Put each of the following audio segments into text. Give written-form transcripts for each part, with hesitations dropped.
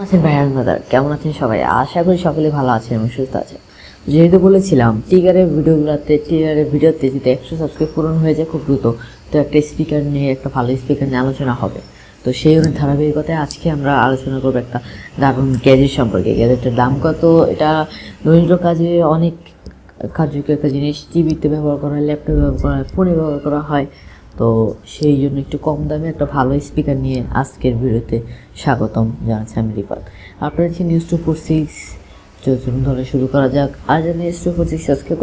আছেন ভাইয়ার দাদার কেমন আছেন সবাই? আশা করি সকলে ভালো আছেন এবং সুস্থ আছেন। যেহেতু বলেছিলাম টিগারের ভিডিওতে যদি 100 সাবস্ক্রাইব পূরণ হয়ে যায় খুব দ্রুত, তো একটা স্পিকার নিয়ে একটা ভালো স্পিকার নিয়ে আলোচনা হবে। তো সেই ধারাবাহিকতায় আজকে আমরা আলোচনা করবো একটা দারুণ গ্যাজেট সম্পর্কে। গ্যাজেটের দাম কত? এটা দৈনন্দিন কাজে অনেক কার্যকর একটা জিনিস। টিভিতে ব্যবহার করা হয়, ল্যাপটপে ব্যবহার করা হয়, ফোনে ব্যবহার করা হয়। তো সেই জন্য একটু কম দামে একটা ভালো স্পিকার নিয়ে আজকের ভিডিওতে স্বাগতম জানাচ্ছি আমি রিফাত। আপনারা হচ্ছে নিউজ 246 চলুন ধরে শুরু করা যাক। আর যারা নিউজ 246 সাবস্ক্রাইব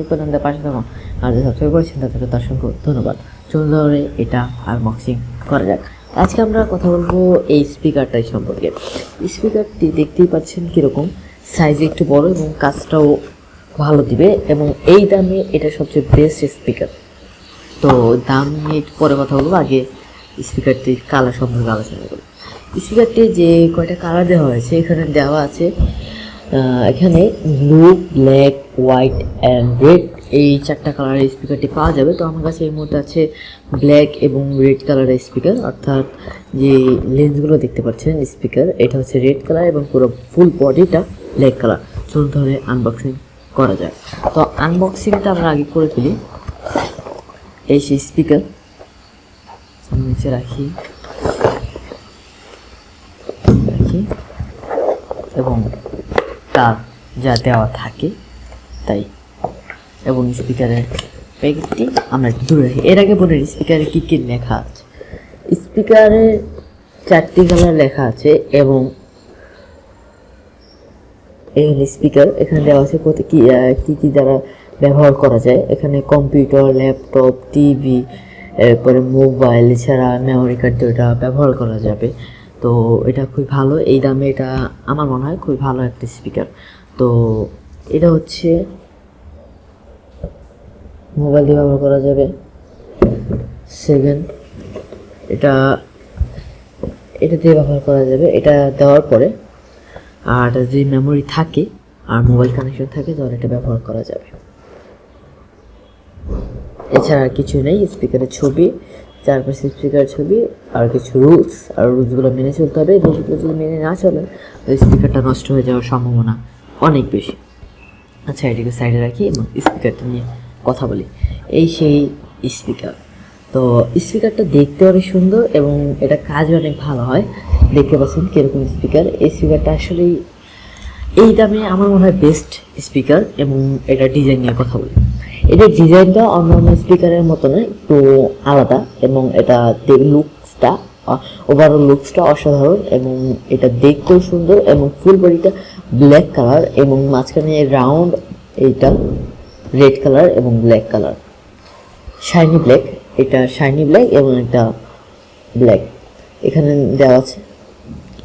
করেন আমাদের পাশে থাকুন। আর যারা সাবস্ক্রাইব করেছেন তাদেরকে অসংখ্য ধন্যবাদ। চলুন ধরে এটা আনবক্সিং করা যাক। আজকে আমরা কথা বলবো এই স্পিকারটাই সম্পর্কে। স্পিকারটি দেখতেই পাচ্ছেন কীরকম, সাইজে একটু বড় এবং কাজটাও ভালো দিবে, এবং এই দামে এটা সবচেয়ে বেস্ট স্পিকার। তো দাম নিয়ে একটু পরে কথা বলবো, আগে স্পিকারটির কালার সম্পর্কে আলোচনা করব। স্পিকারটি যে কয়টা কালার দেওয়া হয়েছে এখানে দেওয়া আছে, এখানে blue, black, white and red, এই 4টা কালারের স্পিকারটি পাওয়া যাবে। তো আমার কাছে এই মুহূর্তে আছে ব্ল্যাক এবং রেড কালারের স্পিকার, অর্থাৎ যে লেন্সগুলো দেখতে পাচ্ছেন স্পিকার, এটা হচ্ছে রেড কালার এবং পুরো ফুল বডিটা ব্ল্যাক কালার। চলুন ধরে আনবক্সিং করা যায়। তো আনবক্সিংটা আমরা আগে করে ফেলি। এই সেই স্পিকার নিচে রাখি এবং তার যা দেওয়া থাকে তাই, এবং স্পিকারের প্যাকেটটি আমরা একটু দূরে রাখি। এর আগে বলে স্পিকারে কী কী লেখা আছে। স্পিকারে 4টি কালার লেখা আছে এবং এই স্পিকার এখানে দেওয়া আছে কী কী দ্বারা ব্যবহার করা যায়। এখানে কম্পিউটার, ল্যাপটপ, টিভি, এরপরে মোবাইল, এছাড়া মেমোরি কার্ড দিয়ে এটা ব্যবহার করা যাবে। তো এটা খুবই ভালো, এই দামে এটা আমার মনে হয় খুবই ভালো একটা স্পিকার। তো এটা হচ্ছে মোবাইল দিয়ে ব্যবহার করা যাবে। সেকেন্ড, এটা দিয়ে ব্যবহার করা যাবে। এটা দেওয়ার পরে আর যে মেমোরি থাকে আর মোবাইল কানেকশন থাকে তাহলে এটা ব্যবহার করা যাবে। এছাড়া আর কিছু নেই। স্পিকারের ছবি, চারপাশে স্পিকারের ছবি, আর কিছু রুলস, আর রুলসগুলো মেনে চলতে হবে। রুলসগুলো যদি মেনে না চলেন তাহলে স্পিকারটা নষ্ট হয়ে যাওয়ার সম্ভাবনা অনেক বেশি। আচ্ছা, এটিকে সাইডে রাখি এবং স্পিকারটা নিয়ে কথা বলি। এই সেই স্পিকার। তো স্পিকারটা দেখতে অনেক সুন্দর এবং এটা কাজ অনেক ভালো হয়। দেখতে পাচ্ছেন কীরকম স্পিকার। এই স্পিকারটা আসলেই এই দামে আমার মনে হয় বেস্ট স্পিকার। এবং এটা ডিজাইন নিয়ে কথা বলি। এটার ডিজাইনটা অন্যান্য স্পিকারের মতো নয়, একটু আলাদা, এবং এটা ওভারঅল লুকসটা অসাধারণ, এবং এটা দেখতেও সুন্দর, এবং ফুল বডিটা ব্ল্যাক কালার এবং মাঝখানে রাউন্ড, এইটা রেড কালার এবং ব্ল্যাক কালার, শাইনি ব্ল্যাক, এটা শাইনি ব্ল্যাক এবং এটা ব্ল্যাক। এখানে দেওয়া আছে,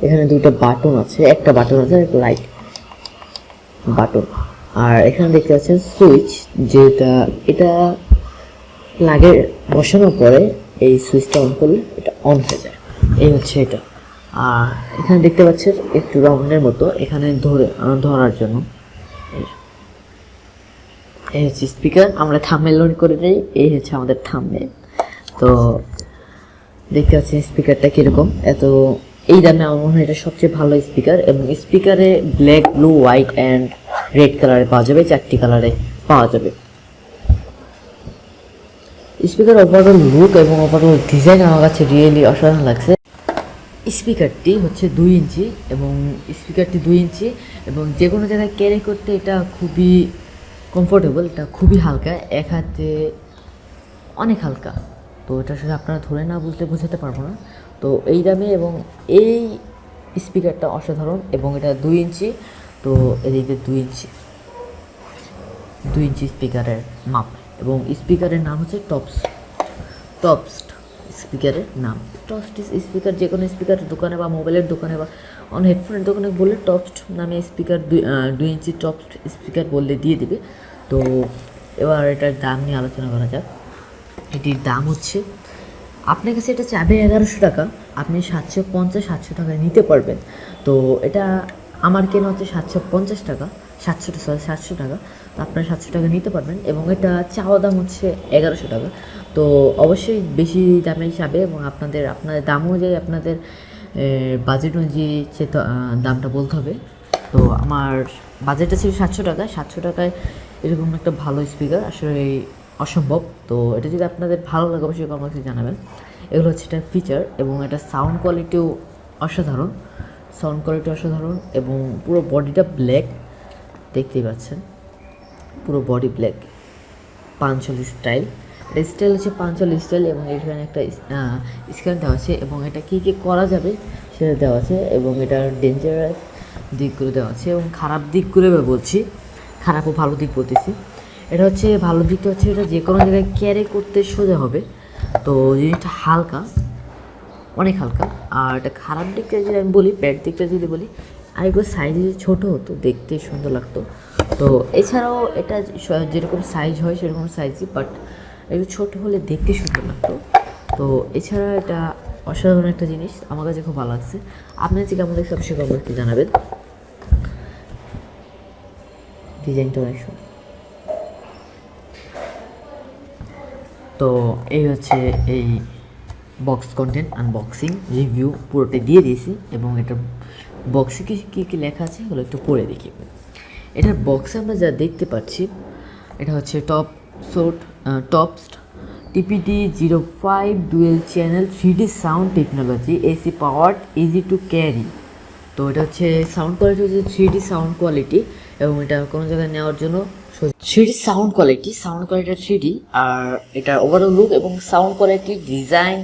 এখানে 2টা বাটন আছে, একটা বাটন আছে একটা লাইট বাটন। আর এখানে দেখতে পাচ্ছেন সুইচ, যেটা এটা প্লাগে বসানোর পরে এই সুইচটা অন করলে এটা অন হয়ে যায়। এই হচ্ছে এটা। আর এখানে দেখতে পাচ্ছেন একটু রাউন্ডের মতো, এখানে ধরার জন্য। এই হচ্ছে স্পিকার। আমরা থাম্বনেল লোড করে নেই, এই হচ্ছে আমাদের থাম্বনেল। তো দেখতে পাচ্ছেন স্পিকারটা কীরকম। এই দামে আমার মনে হয় এটা সবচেয়ে ভালো স্পিকার। এবং স্পিকারে black, blue, white and red কালারে পাওয়া যাবে, 4টি কালারে পাওয়া যাবে। স্পিকার ওভারঅল লুক এবং ওভারঅল ডিজাইন আমার কাছে রিয়েলি অসাধারণ লাগছে। স্পিকারটি হচ্ছে 2 ইঞ্চি এবং স্পিকারটি 2 ইঞ্চি এবং যে কোনো জায়গায় ক্যারি করতে এটা খুবই কমফোর্টেবল। এটা খুবই হালকা, এক হাতে অনেক হালকা। তো এটা আসলে আপনারা ধরে না বোঝাতে পারবো না। তো এই দামে এবং এই স্পিকারটা অসাধারণ, এবং এটা 2 ইঞ্চি। তো এদিকে 2 ইঞ্চি স্পিকারের মাপ, এবং স্পিকারের নাম হচ্ছে টপস্ট স্পিকারের নাম। টপস্ট স্পিকার যে কোনো স্পিকারের দোকানে বা মোবাইলের দোকানে বা হেডফোনের দোকানে বললে টপস্ট নামে স্পিকার 2 ইঞ্চি টপস্ট স্পিকার বললে দিয়ে দিবে। তো এবার এটার দাম নিয়ে আলোচনা করা যাক। এটির দাম হচ্ছে, আপনার কাছে এটা চাবে 1100 টাকা, আপনি 750-800 টাকায় নিতে পারবেন। তো এটা আমার কেনা হচ্ছে 750 টাকা, 700 টাকা। তো আপনারা 700 টাকা নিতে পারবেন, এবং এটা চাওয়া দাম হচ্ছে 1100 টাকা। তো অবশ্যই বেশি দামে যাবে, এবং আপনাদের দাম অনুযায়ী আপনাদের বাজেট অনুযায়ী সে তো দামটা বলতে হবে। তো আমার বাজেটটা ছিল 700 টাকা। 700 টাকায় এরকম একটা ভালো স্পিকার আসলে অসম্ভব। তো এটা যদি আপনাদের ভালো লাগে অবশ্যই কমেন্টে জানাবেন। এগুলো হচ্ছে এটার ফিচার, এবং এটা সাউন্ড কোয়ালিটিও অসাধারণ। এবং পুরো বডিটা ব্ল্যাক, দেখতেই পাচ্ছেন পুরো বডি ব্ল্যাক। পাঞ্চলি স্টাইল, এটা স্টাইল হচ্ছে পাঞ্চলি স্টাইল, এবং এখানে একটা স্ক্যান দেওয়া আছে, এবং এটা কী কী করা যাবে সেটা দেওয়া আছে, এবং এটার ডেঞ্জারাস দিকগুলো দেওয়া আছে, এবং খারাপ দিকগুলো বলছি, খারাপ ও ভালো দিক বলতেছি। এটা হচ্ছে ভালো দিকটা হচ্ছে এটা যে কোনো জায়গায় ক্যারি করতে সোজা হবে। তো জিনিসটা হালকা, অনেক হালকা। আর এটা খারাপ দিকটা যদি আমি বলি, ব্যাড দিকটা যদি বলি, আরেকটু সাইজ যদি ছোটো হতো দেখতে সুন্দর লাগতো। তো এছাড়াও এটা যেরকম সাইজ হয় সেরকম সাইজই, বাট একটু ছোটো হলে দেখতে সুন্দর লাগতো। তো এছাড়া এটা অসাধারণ একটা জিনিস, আমার কাছে খুব ভালো লাগছে। আপনার যে কেমন লাগছে অবশ্যই কমেন্টে জানাবেন। ডিজাইনটা অনেক সুন্দর। তো এই হচ্ছে এই বক্স কন্টেন্ট আনবক্সিং রিভিউ পুরোটা দিয়ে দিয়েছি, এবং এটার বক্সে কী কী লেখা আছে এগুলো একটু পড়ে দেখি। এটার বক্সে আমরা যা দেখতে পাচ্ছি, এটা হচ্ছে টপসড TPD05 dual channel 3D sound technology, AC powered, easy to carry. তো এটা হচ্ছে সাউন্ড কোয়ালিটি হচ্ছে 3D সাউন্ড কোয়ালিটি, এবং এটা কোনো জায়গায় নেওয়ার জন্য 3D সাউন্ড কোয়ালিটি 3D। আর এটা ওভারঅল লুক এবং সাউন্ড কোয়ালিটি, ডিজাইন,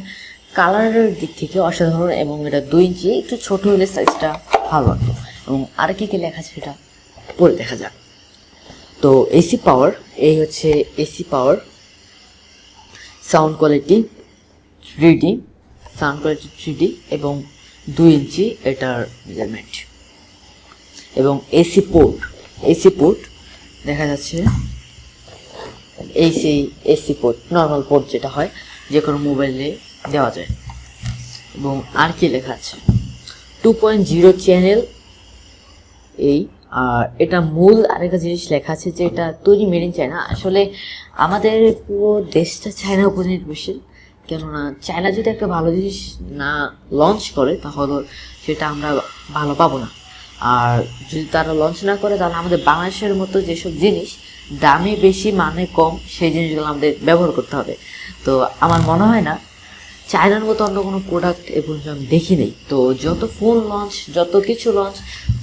কালারের দিক থেকে অসাধারণ, এবং এটা 2 ইঞ্চি, একটু ছোটো হলে সাইজটা ভালো লাগতো। এবং আর কী কী লেখা আছে সেটা পরে দেখা যাক। তো এসি পাওয়ার, এই হচ্ছে এসি পাওয়ার, সাউন্ড কোয়ালিটি 3D, এবং 2 ইঞ্চি এটার মেজারমেন্ট। এবং এসি পোর্ট দেখা যাচ্ছে, এসি পোর্ট নর্মাল পোর্ট যেটা হয় যে কোনো মোবাইলে দেওয়া যায়। এবং আর কি লেখা আছে, 2.0 চ্যানেল। আর এটা মূল আরেকটা জিনিস লেখা আছে যে এটা তৈরি মেড ইন চায়না। আসলে আমাদের পুরো দেশটা চায়নার উপর নির্ভরশীল, কেননা চায়না যদি একটা ভালো জিনিস না লঞ্চ করে তাহলে সেটা আমরা ভালো পাবো না। আর যদি তারা লঞ্চ না করে তাহলে আমাদের বাংলাদেশের মতো যেসব জিনিস দামে বেশি মানে কম, সেই জিনিসগুলো আমাদের ব্যবহার করতে হবে। তো আমার মনে হয় না চায়নার মতো অন্য কোনো প্রোডাক্ট এ পর্যন্ত আমি দেখি নেই। তো যত ফোন লঞ্চ, যত কিছু লঞ্চ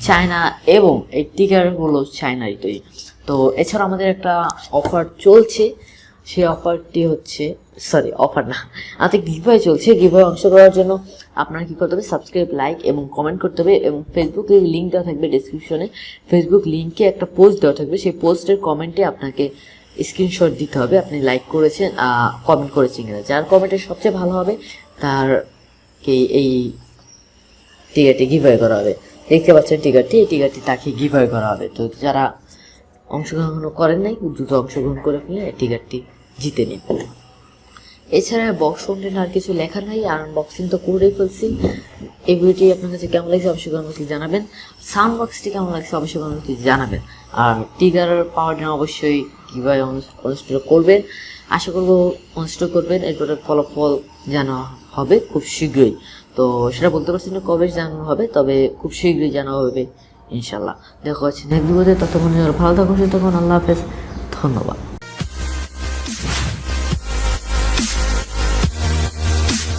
চায়না, এবং এই টিকারগুলো চায়নাই তৈরি। তো এছাড়া আমাদের একটা অফার চলছে, সেই অফারটি হচ্ছে অফার না, আমাদের গিভওয়ে চলছে। গিভওয়ে অংশ করার জন্য আপনারা কী করতে হবে, সাবস্ক্রাইব, লাইক এবং কমেন্ট করতে হবে, এবং ফেসবুকে লিঙ্ক দেওয়া থাকবে ডিসক্রিপশনে। ফেসবুক লিঙ্কে একটা পোস্ট দেওয়া থাকবে, সেই পোস্টের কমেন্টে আপনাকে স্ক্রিনশট দিতে হবে আপনি লাইক করেছেন, কমেন্ট করেছেন কিনা। যার কমেন্টে সবচেয়ে ভালো হবে তারকে এই টিকারটি গিভওয়ে করা হবে। দেখতে পাচ্ছেন টিকারটি, এই টিকারটি তাকে গিভওয়ে করা হবে। তো যারা অংশগ্রহণ করেন নাই, দ্রুত অংশগ্রহণ করে ফেলে এই টিকারটি জিতে নিন। এছাড়া বক্স কন্টেন্ট আর কিছু লেখা নাই, আর আনবক্সিং তো করেই ফেলছি। এই ভিডিওটি আপনার কাছে কেমন লাগছে অবশ্যই কমেন্টে জানাবেন। সাউন্ড বক্সটি কেমন লাগছে অবশ্যই কমেন্টে জানাবেন। আর টিকার পাওয়ার জন্য অবশ্যই কীভাবে অনুষ্ঠিত করবেন, আশা করবো অনুষ্ঠিত করবেন। এরপরে ফলাফল জানা হবে খুব শীঘ্রই। তো সেটা বলতে পারছি না কবে জানানো হবে, তবে খুব শীঘ্রই জানা হবে ইনশাল্লাহ। দেখা হচ্ছে নেক্সট ভিডিওতে, ততক্ষণ ভালো থাকুন, সুস্থ থাকুন, আল্লাহ হাফেজ, ধন্যবাদ।